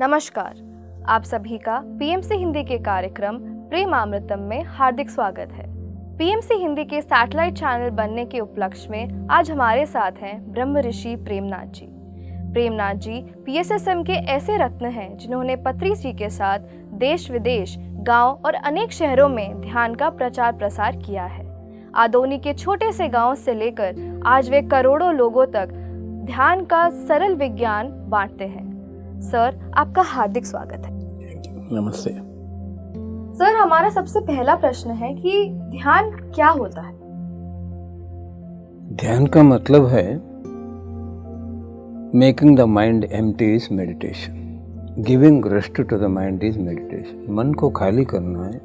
नमस्कार, आप सभी का पीएमसी हिंदी के कार्यक्रम प्रेमामृतम में हार्दिक स्वागत है। पीएमसी हिंदी के सैटेलाइट चैनल बनने के उपलक्ष्य में आज हमारे साथ हैं ब्रह्म ऋषि प्रेमनाथ जी। प्रेमनाथ जी पीएसएसएम के ऐसे रत्न हैं जिन्होंने पत्री जी के साथ देश विदेश, गांव और अनेक शहरों में ध्यान का प्रचार प्रसार किया है। आदोनी के छोटे से गांव से लेकर आज वे करोड़ों लोगों तक ध्यान का सरल विज्ञान बांटते हैं। सर, आपका हार्दिक स्वागत है। नमस्ते सर, हमारा सबसे पहला प्रश्न है कि ध्यान क्या होता है? ध्यान का मतलब है making the mind empty is meditation, giving rest to the mind is meditation. मन को खाली करना है,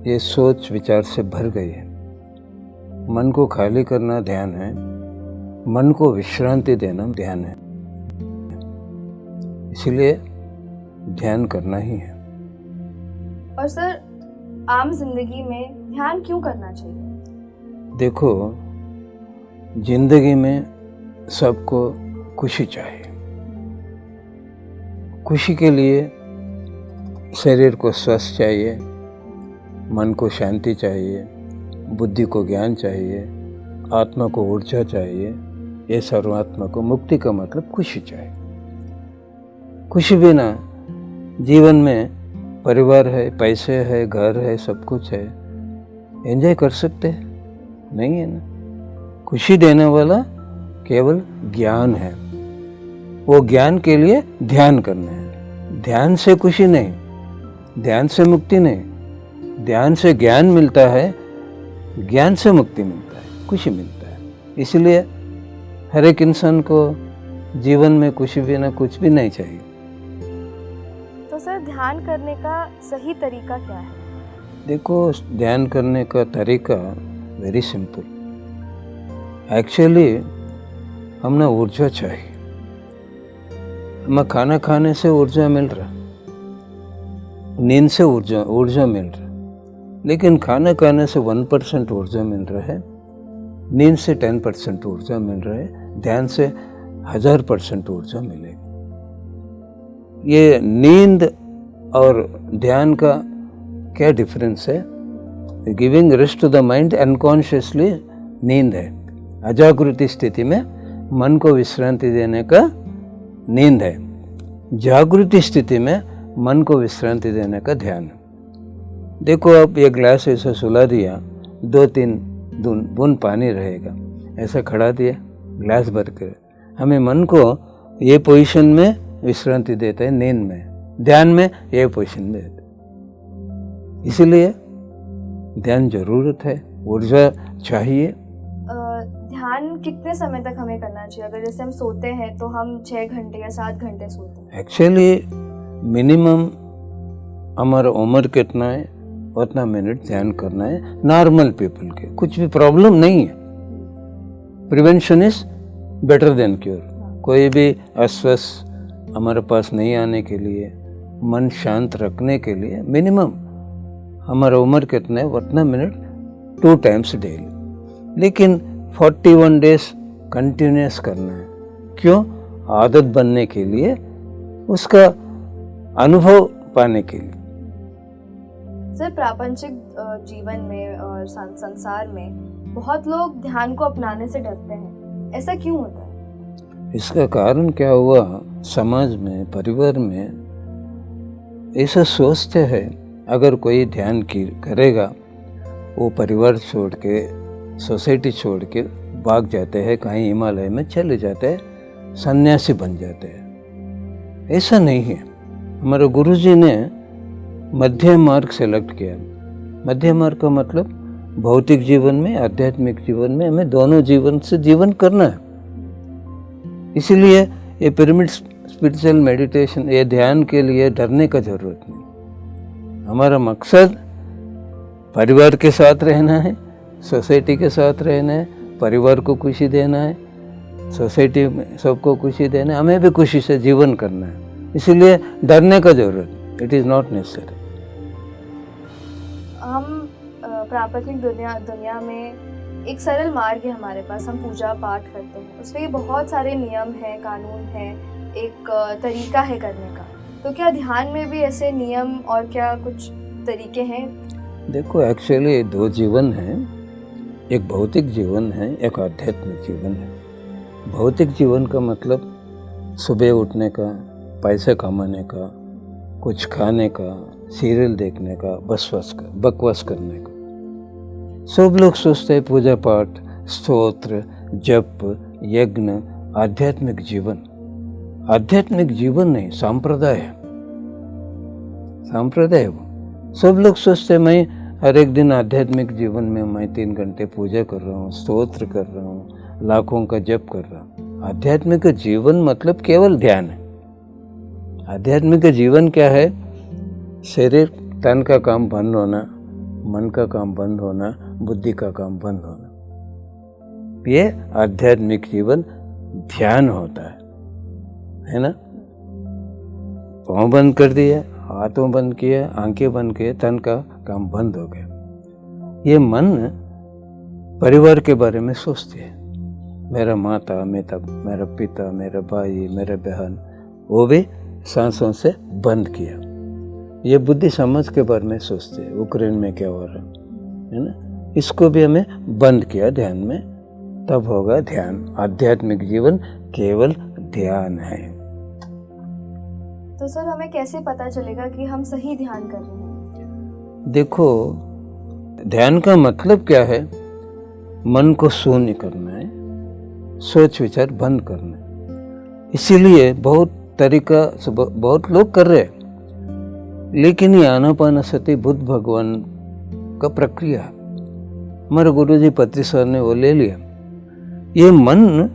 ये सोच विचार से भर गई है। मन को खाली करना ध्यान है, मन को विश्रांति देना ध्यान है। इसलिए ध्यान करना ही है। और सर, आम जिंदगी में ध्यान क्यों करना चाहिए? देखो, जिंदगी में सबको खुशी चाहिए। खुशी के लिए शरीर को स्वस्थ चाहिए, मन को शांति चाहिए, बुद्धि को ज्ञान चाहिए, आत्मा को ऊर्जा चाहिए। ये सर्वात्मा को मुक्ति का मतलब खुशी चाहिए। खुशी बिना जीवन में परिवार है, पैसे है, घर है, सब कुछ है, एंजॉय कर सकते हैं? नहीं है ना। खुशी देने वाला केवल ज्ञान है। वो ज्ञान के लिए ध्यान करना है। ध्यान से खुशी नहीं, ध्यान से मुक्ति नहीं। ध्यान से ज्ञान मिलता है, ज्ञान से मुक्ति मिलता है, खुशी मिलता है। इसलिए हर एक इंसान को जीवन में खुशी बिना कुछ भी नहीं चाहिए। तो सर, ध्यान करने का सही तरीका क्या है? देखो, ध्यान करने का तरीका वेरी सिंपल। एक्चुअली हमें ऊर्जा चाहिए। हमें खाना खाने से ऊर्जा मिल रहा, नींद से ऊर्जा मिल रहा, लेकिन खाना खाने से 1% ऊर्जा मिल रहा है, नींद से 10% ऊर्जा मिल रहा है, ध्यान से 1000% ऊर्जा मिलेगी। ये नींद और ध्यान का क्या डिफरेंस है? Giving rest to the mind unconsciously नींद है। अजागृति स्थिति में मन को विश्रांति देने का नींद है। जागृति स्थिति में मन को विश्रांति देने का ध्यान है। देखो, आप ये ग्लास ऐसा सुला दिया, 2-3 बूंद पानी रहेगा, ऐसा खड़ा दिया, ग्लास भर कर, हमें मन को ये पोजीशन में विश्रांति देता है। नींद में, ध्यान में ये पोजीशन देता है। इसलिए ध्यान जरूरत है, ऊर्जा चाहिए। ध्यान कितने समय तक हमें करना चाहिए? अगर जैसे हम सोते हैं तो हम 6 घंटे या 7 घंटे सोते हैं। एक्चुअली मिनिमम हमारा उम्र कितना है उतना मिनट ध्यान करना है। नॉर्मल पीपल के कुछ भी प्रॉब्लम नहीं है। Prevention is better than cure. कोई भी अस्वस्थ हमारे पास नहीं आने के लिए, मन शांत रखने के लिए मिनिमम हमारा उम्र कितना है उतना मिनट 2 टाइम्स डेली। लेकिन 41 डेज कंटिन्यूस करना है। क्यों? आदत बनने के लिए, उसका अनुभव पाने के लिए। सर, प्रापंचिक जीवन में और संसार में बहुत लोग ध्यान को अपनाने से डरते हैं। ऐसा क्यों होता है? इसका कारण क्या हुआ? समाज में, परिवार में ऐसा सोचते हैं अगर कोई ध्यान करेगा, वो परिवार छोड़ के, सोसाइटी छोड़ के भाग जाते हैं, कहीं हिमालय में चले जाते हैं, सन्यासी बन जाते हैं। ऐसा नहीं है। हमारे गुरुजी ने मध्य मार्ग सेलेक्ट किया। मध्य मार्ग का मतलब भौतिक जीवन में, आध्यात्मिक जीवन में हमें दोनों जीवन से जीवन करना है। इसीलिए ये पिरामिड स्पिरिचुअल मेडिटेशन, ये ध्यान के लिए डरने का जरूरत नहीं। हमारा मकसद परिवार के साथ रहना है, सोसाइटी के साथ रहना है, परिवार को खुशी देना है, सोसाइटी में सबको खुशी देना है, हमें भी खुशी से जीवन करना है। इसलिए डरने का जरूरत, इट इज़ नॉट नेसेसरी। हम प्राकृतिक दुनिया में एक सरल मार्ग है हमारे पास, हम पूजा पाठ करते हैं, उसमें बहुत सारे नियम हैं, कानून हैं, एक तरीका है करने का। तो क्या ध्यान में भी ऐसे नियम और क्या कुछ तरीके हैं? देखो, एक्चुअली दो जीवन हैं, एक भौतिक जीवन है, एक आध्यात्मिक जीवन है। भौतिक जीवन का मतलब सुबह उठने का, पैसे कमाने का, कुछ खाने का, सीरियल देखने का, बकवास करने का। सब लोग सोचते हैं पूजा पाठ, स्तोत्र, जप, यज्ञ आध्यात्मिक जीवन। आध्यात्मिक जीवन नहीं, संप्रदाय है। संप्रदाय वो सब लोग सोचते हैं मैं हर एक दिन आध्यात्मिक जीवन में मैं 3 घंटे पूजा कर रहा हूँ, स्तोत्र कर रहा हूँ, लाखों का जप कर रहा हूँ। आध्यात्मिक जीवन मतलब केवल ध्यान है। आध्यात्मिक जीवन क्या है? शरीर तन का काम बंद होना, मन का काम बंद होना, बुद्धि का काम बंद होना, ये आध्यात्मिक जीवन ध्यान होता है ना। पाँव बंद कर दिया, हाथों बंद किया, आंखें बंद किए, तन का काम बंद हो गया। ये मन परिवार के बारे में सोचते हैं, मेरा माता, मेरा पिता, मेरा भाई, मेरा बहन, वो भी सांसों से बंद किया। ये बुद्धि समझ के बारे में सोचते हैं, यूक्रेन में क्या हो रहा है ना, इसको भी हमें बंद किया ध्यान में, तब होगा ध्यान। आध्यात्मिक जीवन केवल ध्यान है। तो सर हमें कैसे पता चलेगा कि हम सही ध्यान कर रहे हैं? देखो, ध्यान का मतलब क्या है? मन को शून्य करना है, सोच विचार बंद करना है। इसीलिए बहुत लोग कर रहे हैं, लेकिन ये आनापानसति बुद्ध भगवान का प्रक्रिया है। हमारे गुरुजी पत्री सर ने वो ले लिया। ये मन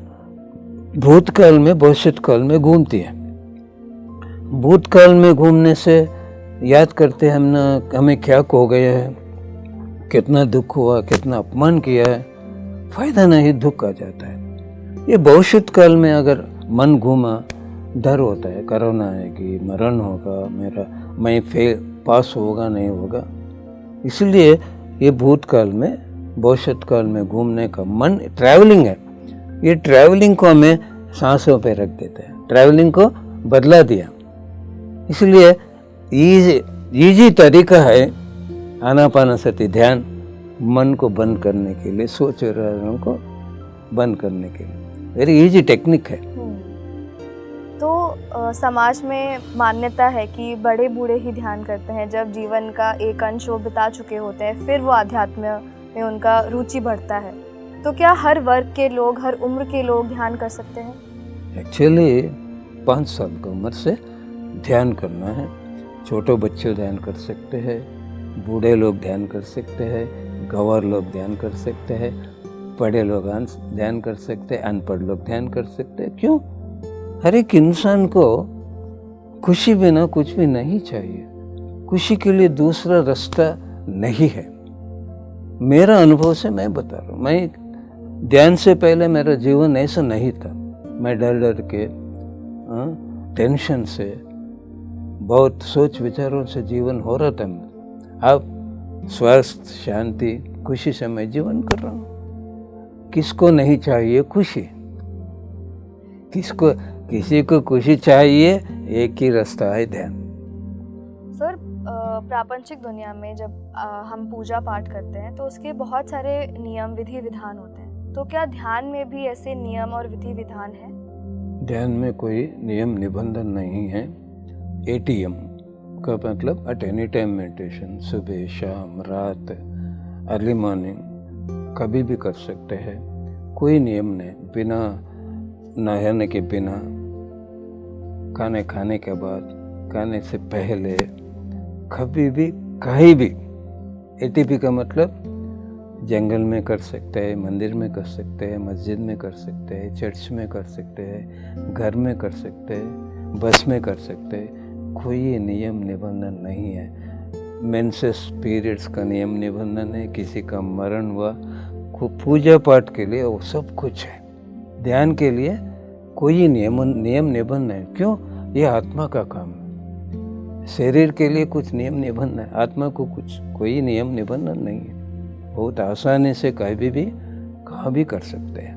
भूतकाल में, भविष्य काल में घूमती है। भूतकाल में घूमने से याद करते हैं हमें क्या खो गया है, कितना दुख हुआ, कितना अपमान किया है, फायदा नहीं, दुख आ जाता है। ये भविष्य काल में अगर मन घूमा, डर होता है, कोरोना आएगी, मरण होगा, मैं पास होगा नहीं होगा। इसलिए ये भूतकाल में, भविष्य काल में घूमने का मन ट्रैवलिंग है। ये ट्रैवलिंग को हमें सांसों पे रख देते हैं, ट्रैवलिंग को बदला दिया। इसलिए इजी तरीका है आनापानसति ध्यान, मन को बंद करने के लिए, सोच विचारों को बंद करने के लिए वेरी इजी टेक्निक है। तो समाज में मान्यता है कि बड़े बूढ़े ही ध्यान करते हैं, जब जीवन का एक अंश वो बिता चुके होते हैं, फिर वो आध्यात्म में उनका रुचि बढ़ता है। तो क्या हर वर्ग के लोग, हर उम्र के लोग ध्यान कर सकते हैं? एक्चुअली 5 साल की उम्र से ध्यान करना है। छोटे बच्चे ध्यान कर सकते हैं, बूढ़े लोग ध्यान कर सकते हैं, गंवार लोग ध्यान कर सकते हैं, पढ़े लोग ध्यान कर सकते हैं, अनपढ़ लोग ध्यान कर सकते हैं। क्यों? हर एक इंसान को खुशी बिना कुछ भी नहीं चाहिए। खुशी के लिए दूसरा रास्ता नहीं है। मेरा अनुभव से मैं बता रहा हूँ। मैं ध्यान से पहले मेरा जीवन ऐसा नहीं था। मैं डर के, टेंशन से, बहुत सोच विचारों से जीवन हो रहा था। अब स्वस्थ, शांति, खुशी से मैं जीवन कर रहा हूँ। किसको नहीं चाहिए खुशी? किसी को खुशी चाहिए, एक ही रास्ता है, ध्यान। सर, प्रापंचिक दुनिया में जब हम पूजा पाठ करते हैं तो उसके बहुत सारे नियम, विधि विधान होते हैं। तो क्या ध्यान में भी ऐसे नियम और विधि विधान है? ध्यान में कोई नियम निबंधन नहीं है। ATM का मतलब एट एनी टाइम मेडिटेशन, सुबह, शाम, रात, अर्ली मॉर्निंग, कभी भी कर सकते हैं। कोई नियम नहीं। बिना नहाने के बिना, खाने के बाद, खाने से पहले, कभी भी, कहीं भी। ATP का मतलब जंगल में कर सकते हैं, मंदिर में कर सकते हैं, मस्जिद में कर सकते हैं, चर्च में कर सकते हैं, घर में कर सकते हैं, बस में कर सकते हैं। कोई नियम निबंधन नहीं है। मेंसेस पीरियड्स का नियम निबंधन है, किसी का मरण हुआ, पूजा पाठ के लिए वो सब कुछ है। ध्यान के लिए कोई नियम निबंधन है। क्यों? ये आत्मा का काम है। शरीर के लिए कुछ नियम निबंधन है, आत्मा को कोई नियम निबंधन नहीं है। बहुत आसानी से कहीं भी कहाँ भी कर सकते हैं।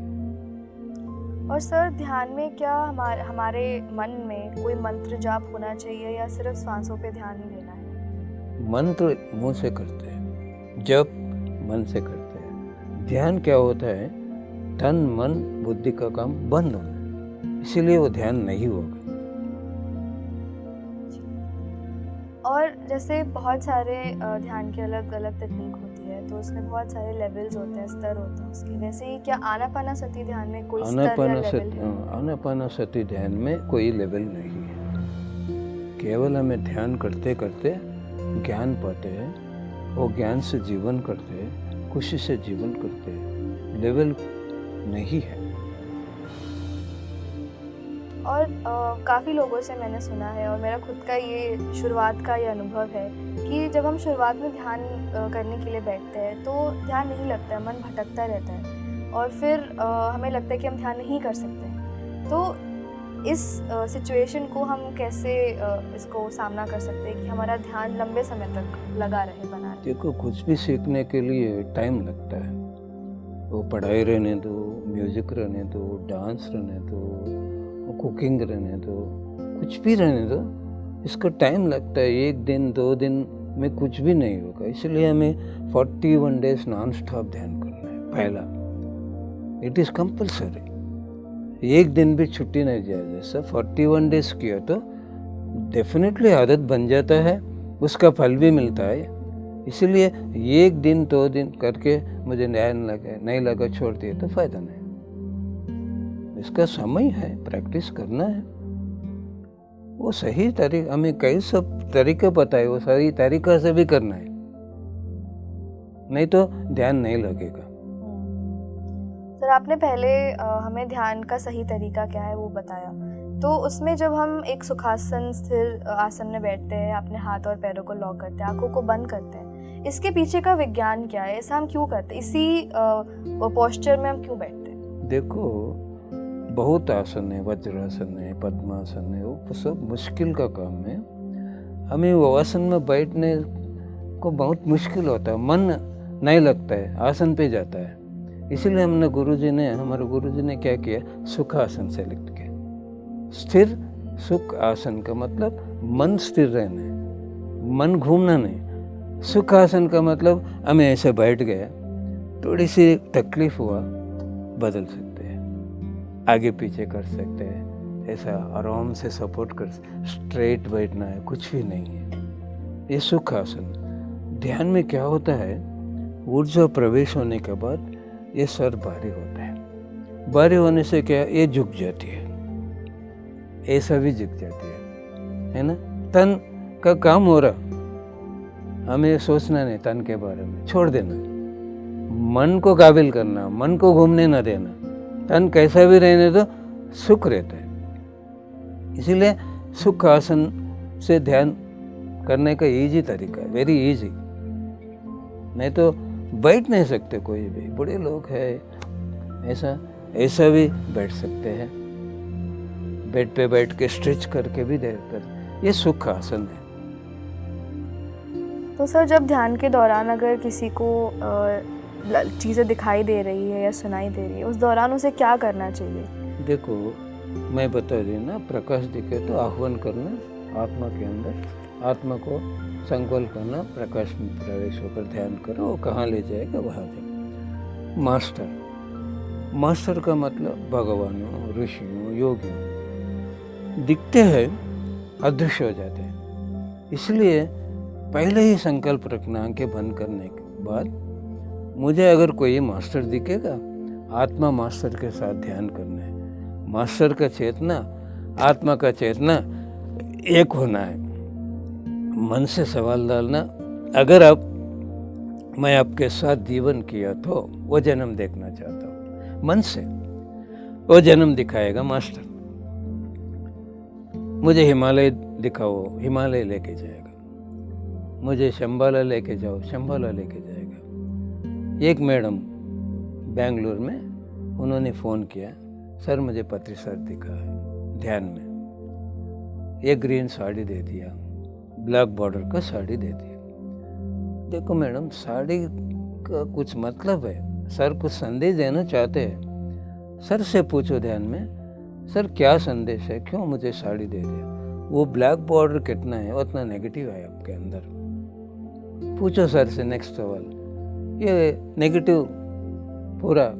और सर, ध्यान में क्या हमारे मन में कोई मंत्र जाप होना चाहिए या सिर्फ सांसों पे ध्यान ही देना है? मंत्र मुंह से करते हैं, जप मन से करते हैं। ध्यान क्या होता है, तन मन बुद्धि का काम बंद होना, इसीलिए वो ध्यान नहीं होगा। और जैसे बहुत सारे ध्यान की अलग अलग तकनीक होती है, तो उसमें बहुत सारे लेवल्स होते हैं, स्तर होते हैं उसके। वैसे ही क्या आनापानासति ध्यान में कोई स्तर या लेवल है? आनापानासति ध्यान में कोई लेवल नहीं है। केवल हमें ध्यान करते करते ज्ञान पाते हैं, वो ज्ञान से जीवन करते हैं, खुशी से जीवन करते हैं। लेवल नहीं है। और काफ़ी लोगों से मैंने सुना है, और मेरा खुद का ये शुरुआत का ये अनुभव है कि जब हम शुरुआत में ध्यान करने के लिए बैठते हैं तो ध्यान नहीं लगता है, मन भटकता रहता है, और फिर हमें लगता है कि हम ध्यान नहीं कर सकते। तो इस सिचुएशन को हम कैसे इसको सामना कर सकते हैं कि हमारा ध्यान लंबे समय तक लगा रहे, बना रहे? देखो, कुछ भी सीखने के लिए टाइम लगता है। वो पढ़ाई रहने दो, म्यूज़िक रहने दो, डांस रहने दो, कुकिंग रहने दो, कुछ भी रहने दो, इसका टाइम लगता है। 1 दिन 2 दिन में कुछ भी नहीं होगा। इसलिए हमें 41 डेज नॉन स्टॉप ध्यान करना है। पहला, इट इज़ कंपल्सरी। 1 दिन भी छुट्टी नहीं जाए। जैसा 41 डेज किया तो डेफिनेटली आदत बन जाता है, उसका फल भी मिलता है। इसलिए 1 दिन 2 दिन करके मुझे ध्यान लगे नहीं लगा, छोड़ दिए तो फायदा नहीं। इसका समय है, प्रैक्टिस करना है। वो सही तरीका, हमें कई सब तरीके पता है, वो सही तरीका से भी करना है, नहीं तो ध्यान नहीं लगेगा। सर, आपने पहले हमें ध्यान का सही तरीका क्या है वो बताया। तो उसमें जब हम एक सुखासन स्थिर आसन में बैठते हैं, अपने हाथ और पैरों को लॉक करते हैं, आंखों को बंद करते हैं, इसके पीछे का विज्ञान क्या है? ऐसा हम क्यों करते हैं? इसी पोस्चर में हम क्यों बैठते हैं? देखो, बहुत आसन है, वज्रासन है, पद्मासन है, वो सब मुश्किल का काम है। हमें वो आसन में बैठने को बहुत मुश्किल होता है, मन नहीं लगता है, आसन पे जाता है। इसीलिए हमारे गुरुजी ने क्या किया, सुख आसन सेलेक्ट किया। स्थिर सुख आसन का मतलब मन स्थिर रहना है, मन घूमना नहीं। सुख आसन का मतलब हमें ऐसे बैठ गया, थोड़ी सी तकलीफ हुआ, बदल सकते हैं, आगे पीछे कर सकते हैं, ऐसा आराम से सपोर्ट कर, स्ट्रेट बैठना है, कुछ भी नहीं है। ये सुख आसन। ध्यान में क्या होता है, ऊर्जा प्रवेश होने के बाद ये सर भारी होता है। भारी होने से क्या, ये झुक जाती है, ऐसा भी झुक जाती है ना। तन का काम हो रहा, हमें सोचना नहीं तन के बारे में, छोड़ देना। मन को काबिल करना, मन को घूमने ना देना। तन कैसा भी रहने दो, सुख रहता है। इसीलिए सुख आसन से ध्यान करने का इजी तरीका है, वेरी इजी। नहीं तो बैठ नहीं सकते कोई भी। बड़े लोग हैं ऐसा भी बैठ सकते हैं, बेड पे बैठ के स्ट्रेच करके भी देकर, ये सुख आसन है। तो सर, जब ध्यान के दौरान अगर किसी को चीज़ें दिखाई दे रही है या सुनाई दे रही है, उस दौरान उसे क्या करना चाहिए? देखो, मैं बता रही ना, प्रकाश दिखे तो आह्वान करना आत्मा के अंदर, आत्मा को संकल्प करना, प्रकाश में प्रवेश होकर ध्यान करो, वो कहाँ ले जाएगा वहाँ जाओ। मास्टर का मतलब भगवानों, ऋषियों, योगियों दिखते हैं, अदृश्य हो जाते हैं। इसलिए पहले ही संकल्प रखना, आंखें बंद करने के बाद, मुझे अगर कोई मास्टर दिखेगा, आत्मा मास्टर के साथ ध्यान करना है। मास्टर का चेतना, आत्मा का चेतना एक होना है। मन से सवाल डालना, अगर मैं आपके साथ जीवन किया तो वो जन्म देखना चाहता हूँ। मन से वो जन्म दिखाएगा मास्टर। मुझे हिमालय दिखाओ, हिमालय लेके जाएगा। मुझे शंबाला लेके जाओ, शंबाला लेके जाएगा। एक मैडम बेंगलुरु में, उन्होंने फ़ोन किया, सर मुझे पत्री सर दिखा है ध्यान में, एक ग्रीन साड़ी दे दिया, ब्लैक बॉर्डर का साड़ी दे दिया। देखो मैडम, साड़ी का कुछ मतलब है, सर कुछ संदेश देना चाहते हैं। सर से पूछो ध्यान में, सर क्या संदेश है, क्यों मुझे साड़ी दे दिया, वो ब्लैक बॉर्डर कितना है, उतना नेगेटिव है आपके अंदर। पूछो सर से नेक्स्ट सवाल, ये नेगेटिव पूरा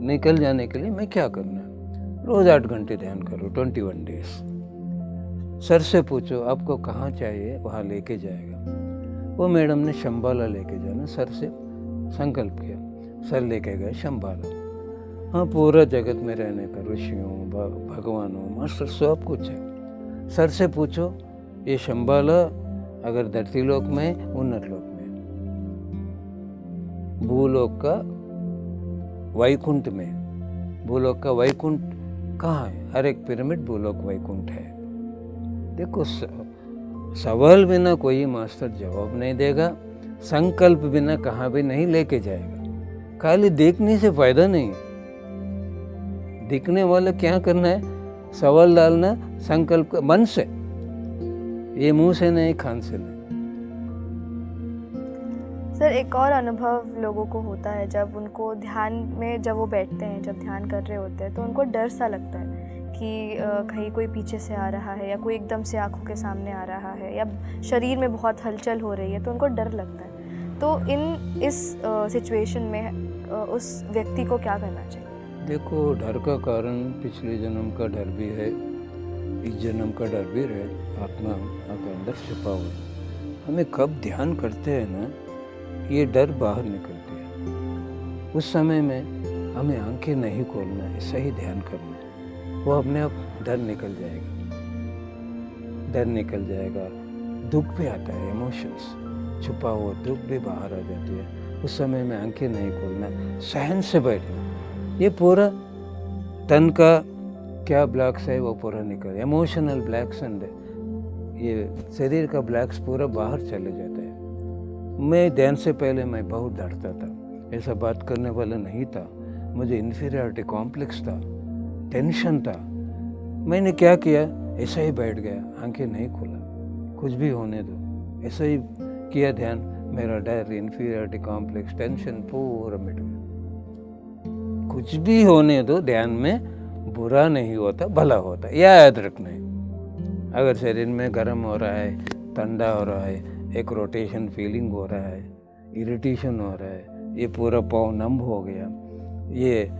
निकल जाने के लिए मैं क्या करना है। रोज 8 घंटे ध्यान करो 21 डेज। सर से पूछो आपको कहाँ चाहिए, वहाँ लेके जाएगा। वो मैडम ने शंबाला लेके जाना, सर से संकल्प किया, सर लेके गए शंबाला। हाँ, पूरा जगत में रहने का ऋषियों भगवानों मास्टर सब कुछ है। सर से पूछो ये शंबाला अगर धरती लोक में, उन्नत लोक में, भूलोक का वैकुंठ में, भूलोक का वैकुंठ कहाँ है, हर एक पिरामिड भूलोक वैकुंठ है। देखो सवाल बिना कोई मास्टर जवाब नहीं देगा, संकल्प बिना कहाँ भी नहीं लेके जाएगा। खाली देखने से फायदा नहीं, दिखने वाला क्या करना है, सवाल डालना संकल्प मन से, ये मुंह से नहीं, कान से नहीं। सर एक और अनुभव लोगों को होता है जब उनको ध्यान में, जब वो बैठते हैं, जब ध्यान कर रहे होते हैं तो उनको डर सा लगता है कि कहीं कोई पीछे से आ रहा है या कोई एकदम से आंखों के सामने आ रहा है या शरीर में बहुत हलचल हो रही है, तो उनको डर लगता है। तो इस सिचुएशन में उस व्यक्ति को क्या करना चाहिए? देखो, डर का कारण पिछले जन्म का डर भी है, इस जन्म का डर भी है, आत्मा आपके अंदर छिपा हुआ है। हमें कब ध्यान करते हैं ना, ये डर बाहर निकलती है। उस समय में हमें आंखें नहीं खोलना है, सही ध्यान करना है, वो अपने आप डर निकल जाएगा, डर निकल जाएगा। दुख भी आता है, इमोशंस, छुपा हुआ दुख भी बाहर आ जाती है। उस समय में आंखें नहीं खोलना, सहन से बैठना। ये पूरा तन का क्या ब्लॉक्स है वो पूरा निकल, इमोशनल ब्लैक्स एंड ये शरीर का ब्लैक्स पूरा बाहर चले जाता है। मैं ध्यान से पहले मैं बहुत डरता था, ऐसा बात करने वाला नहीं था, मुझे इन्फीरियरिटी कॉम्प्लेक्स था, टेंशन था। मैंने क्या किया, ऐसा ही बैठ गया, आंखें नहीं खोला, कुछ भी होने दो, ऐसा ही किया ध्यान। मेरा डर, इन्फीरियरिटी कॉम्प्लेक्स, टेंशन पूरा मिट गया। कुछ भी होने दो, ध्यान में बुरा नहीं होता, भला होता, याद रखना है। अगर शरीर में गर्म हो रहा है, ठंडा हो रहा है, एक रोटेशन फीलिंग हो रहा है, इरिटेशन हो रहा है, ये पूरा पाँव नम हो गया, ये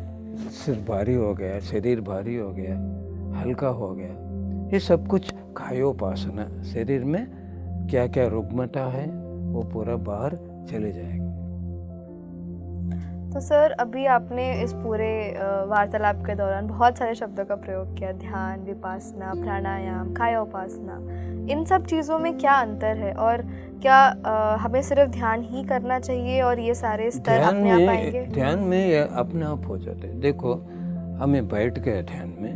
सिर भारी हो गया, शरीर भारी हो गया, हल्का हो गया, ये सब कुछ कायोपासना, शरीर में क्या क्या रुग्मता है वो पूरा बाहर चले जाएगा। तो सर अभी आपने इस पूरे वार्तालाप के दौरान बहुत सारे शब्दों का प्रयोग किया, ध्यान, विपासना, प्राणायाम, कायोपासना। इन सब चीज़ों में क्या अंतर है और क्या हमें सिर्फ ध्यान ही करना चाहिए और ये सारे स्तर अपने आप आएंगे? ध्यान में ये अपने आप हो जाते हैं। देखो, हमें बैठ गए ध्यान में,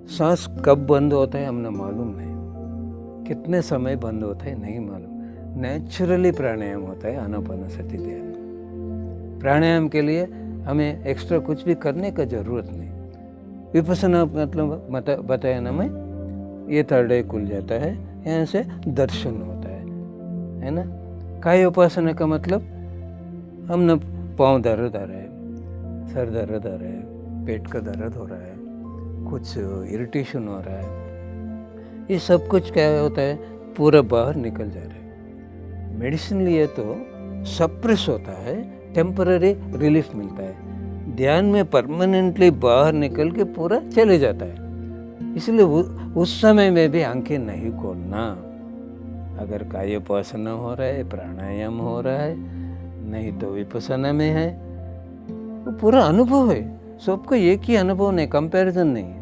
सांस कब बंद होता है हमें मालूम नहीं, कितने समय बंद होता है नहीं मालूम। नेचुरली प्राणायाम होता है आनापानसति ध्यान। प्राणायाम के लिए हमें एक्स्ट्रा कुछ भी करने का जरूरत नहीं। विपස්සना मतलब बताया ना मैं, ये थर्ड आई खुल जाता है, यहाँ से दर्शन होता है ना। काय उपासना का मतलब हम न पाँव दर्द आ रहा है, सर दर्द आ रहा है, पेट का दर्द हो रहा है, कुछ इरिटेशन हो रहा है, ये सब कुछ क्या होता है पूरा बाहर निकल जा रहा है। मेडिसिन लिए तो सप्रेस होता है, टेम्पररी रिलीफ मिलता है। ध्यान में परमानेंटली बाहर निकल के पूरा चले जाता है। इसलिए उस समय में भी आंखें नहीं खोलना। अगर कायोपासना हो रहा है, प्राणायाम हो रहा है, नहीं तो विपස්සना में है, वो पूरा अनुभव है। सबको एक ही अनुभव नहीं, कंपैरिजन नहीं,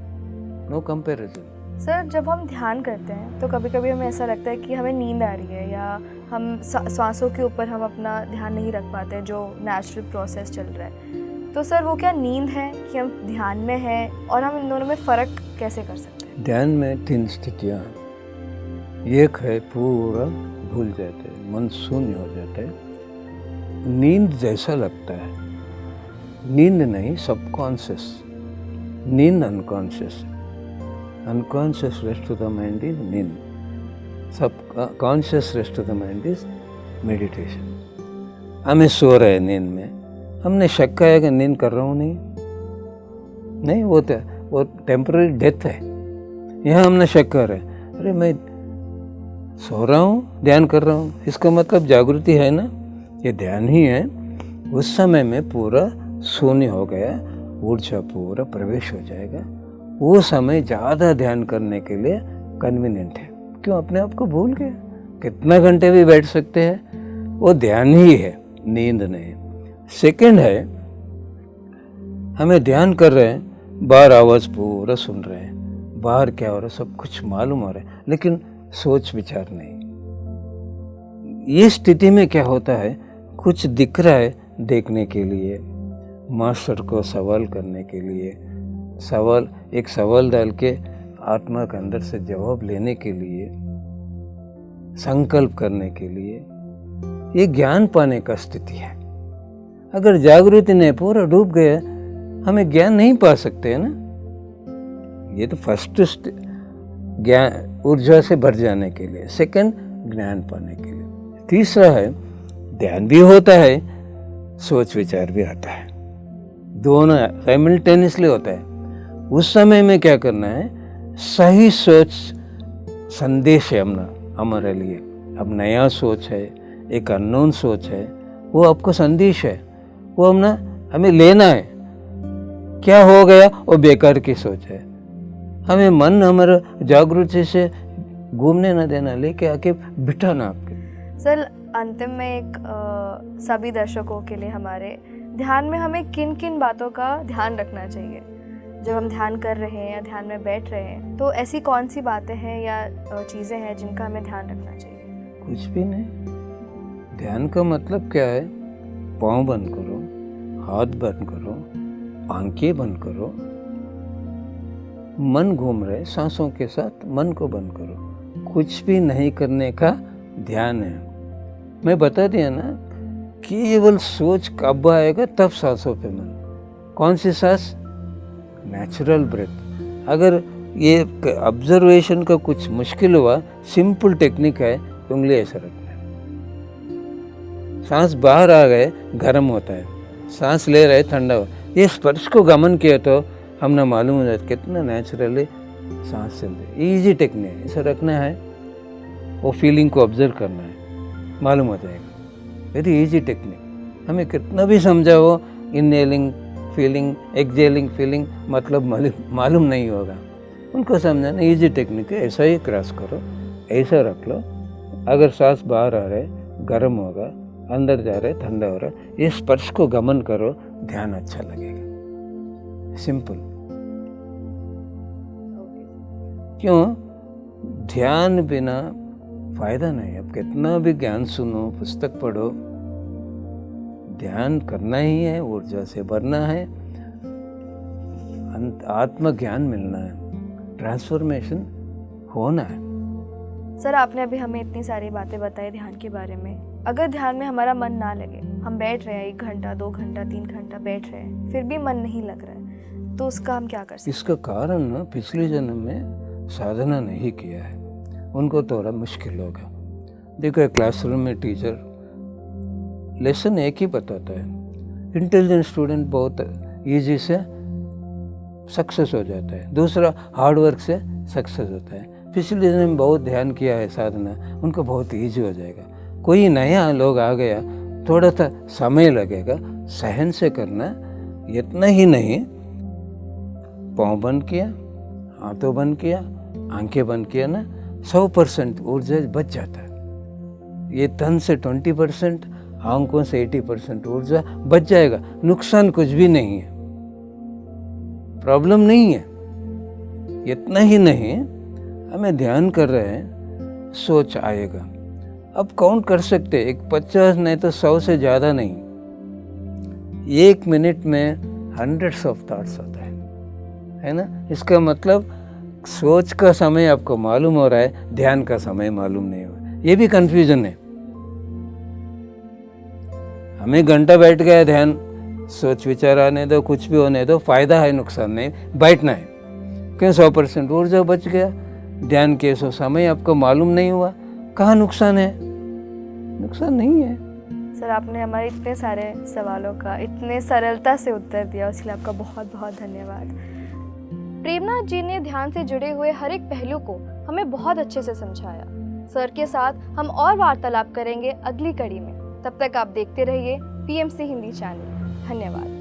नो कंपैरिजन। सर जब हम ध्यान करते हैं तो कभी कभी हमें ऐसा लगता है कि हमें नींद आ रही है या हम सांसों के ऊपर हम अपना ध्यान नहीं रख पाते, जो नेचुरल प्रोसेस चल रहा है। तो सर वो क्या नींद है कि हम ध्यान में हैं, और हम इन दोनों में फ़र्क कैसे कर सकते हैं? ध्यान में 3 स्थितियाँ, एक है पूरा भूल जाते हैं, मन शून्य हो जाता है, नींद जैसा लगता है। नींद नहीं, सबकॉन्शियस, नींद unconscious. Unconscious rest to the mind is नींद, subconscious rest to the mind is meditation. हमें सो रहे नींद में, हमने शक किया कि नींद कर रहा हूँ, नहीं वो टेम्पररी डेथ है। यहाँ हमने शक कर रहे हैं, अरे मैं सो रहा हूँ, ध्यान कर रहा हूँ, इसका मतलब जागृति है ना, ये ध्यान ही है। उस समय में पूरा शून्य हो गया, ऊर्जा पूरा प्रवेश हो जाएगा। वो समय ज़्यादा ध्यान करने के लिए कन्वीनियंट है। क्यों? अपने आप को भूल गए, कितना घंटे भी बैठ सकते हैं, वो ध्यान ही है, नींद नहीं। सेकंड है, हमें ध्यान कर रहे हैं, बाहर आवाज़ पूरा सुन रहे हैं, बाहर क्या हो रहा है सब कुछ मालूम हो रहा है, लेकिन सोच विचार नहीं। ये स्थिति में क्या होता है, कुछ दिख रहा है देखने के लिए, मास्टर को सवाल करने के लिए, एक सवाल डाल के आत्मा के अंदर से जवाब लेने के लिए, संकल्प करने के लिए, ये ज्ञान पाने का स्थिति है। अगर जागृति ने पूरा डूब गया, हमें ज्ञान नहीं पा सकते है ना। ये तो फर्स्ट ज्ञान, ऊर्जा से भर जाने के लिए। सेकंड, ज्ञान पाने के लिए। तीसरा है, ध्यान भी होता है, सोच विचार भी आता है, दोनों साइमल्टेनियसली होता है। उस समय में क्या करना है, सही सोच संदेश है हमारे लिए। अब नया सोच है, एक अननोन सोच है, वो आपको संदेश है, वो हमें लेना है। क्या हो गया, वो बेकार की सोच है। हमें मन हमारा जागृति से घूमने ना देना, लेके आके बिठाना आपके। सर, अंतिम में एक सभी दर्शकों के लिए हमारे ध्यान में हमें किन किन बातों का ध्यान रखना चाहिए जब हम ध्यान कर रहे हैं या ध्यान में बैठ रहे हैं, तो ऐसी कौन सी बातें हैं या चीज़ें हैं जिनका हमें ध्यान रखना चाहिए? कुछ भी नहीं। ध्यान का मतलब क्या है, पाँव बंद करो, हाथ बंद करो, आंखें बंद करो, मन घूम रहे, सांसों के साथ मन को बंद करो, कुछ भी नहीं करने का ध्यान है। मैं बता दिया ना, केवल सोच कब आएगा, तब सांसों पे मन। कौन सी सांस? Natural breath. अगर ये ऑब्जर्वेशन का कुछ मुश्किल हुआ, सिंपल टेक्निक है, उंगली ऐसा रखना है, सांस बाहर आ गए गर्म होता है, सांस ले रहे ठंडा हो, ये स्पर्श को गमन किया तो हमने मालूम हो जाता कितना नेचुरली सांस चल रही। इजी टेक्निक है, ऐसा रखना है, वो फीलिंग को ऑब्जर्व करना है, मालूम हो जाएगा। Very easy technique. हमें कितना भी समझाओ, इनहेलिंग फीलिंग, एक्सहेलिंग फीलिंग, मतलब मालूम नहीं होगा। उनको समझाना इजी टेक्निक है, ऐसा ही क्रॉस करो, ऐसा रख लो। अगर सांस बाहर आ रहा है गर्म होगा, अंदर जा रहा है ठंडा हो रहा है, ये स्पर्श को गमन करो, ध्यान अच्छा लगेगा। सिंपल। क्यों? ध्यान बिना फायदा नहीं। अब कितना भी ज्ञान सुनो, पुस्तक पढ़ो, ध्यान करना ही है, ऊर्जा से भरना है, आत्म ज्ञान मिलना है, ट्रांसफॉर्मेशन होना है। सर, आपने अभी हमें इतनी सारी बातें बताई ध्यान के बारे में। अगर ध्यान में हमारा मन ना लगे, हम बैठ रहे हैं 1 घंटा 2 घंटा 3 घंटा बैठ रहे हैं, फिर भी मन नहीं लग रहा है, तो उसका हम क्या कर सकते हैं? इसका कारण ना, पिछले जन्म में साधना नहीं किया है, उनको थोड़ा मुश्किल होगा। देखो, क्लासरूम में टीचर लेसन एक ही बताता है, इंटेलिजेंट स्टूडेंट बहुत इजी से सक्सेस हो जाता है, दूसरा हार्ड वर्क से सक्सेस होता है। पिछले दिन में बहुत ध्यान किया है साधना, उनको बहुत इजी हो जाएगा। कोई नया लोग आ गया, थोड़ा सा समय लगेगा, सहन से करना। इतना ही नहीं, पाँव बंद किया, हाथों बंद किया, आंखें बंद किया ना, 100% ऊर्जा बच जाता है। ये तन से 20%, आंखों से 80% ऊर्जा बच जाएगा। नुकसान कुछ भी नहीं है, प्रॉब्लम नहीं है। इतना ही नहीं, हमें ध्यान कर रहे हैं, सोच आएगा। अब काउंट कर सकते, एक 50 नहीं तो 100 से ज़्यादा नहीं, 1 मिनट में हंड्रेड्स ऑफ थॉट्स होता है ना। इसका मतलब सोच का समय आपको मालूम हो रहा है, ध्यान का समय मालूम नहीं हो रहा है। ये भी कंफ्यूजन है। हमें घंटा बैठ गया ध्यान, सोच विचार आने दो, कुछ भी होने दो, फायदा है नुकसान नहीं, बैठना है। क्यों? 100% ऊर्जा बच गया, ध्यान के सो समय आपको मालूम नहीं हुआ, कहाँ नुकसान है? नुकसान नहीं है। सर, आपने हमारे इतने सारे सवालों का इतने सरलता से उत्तर दिया, उसके लिए आपका बहुत बहुत धन्यवाद। प्रेमनाथ जी ने ध्यान से जुड़े हुए हर एक पहलू को हमें बहुत अच्छे से समझाया। सर के साथ हम और वार्तालाप करेंगे अगली कड़ी में। तब तक आप देखते रहिए PMC हिंदी चैनल। धन्यवाद।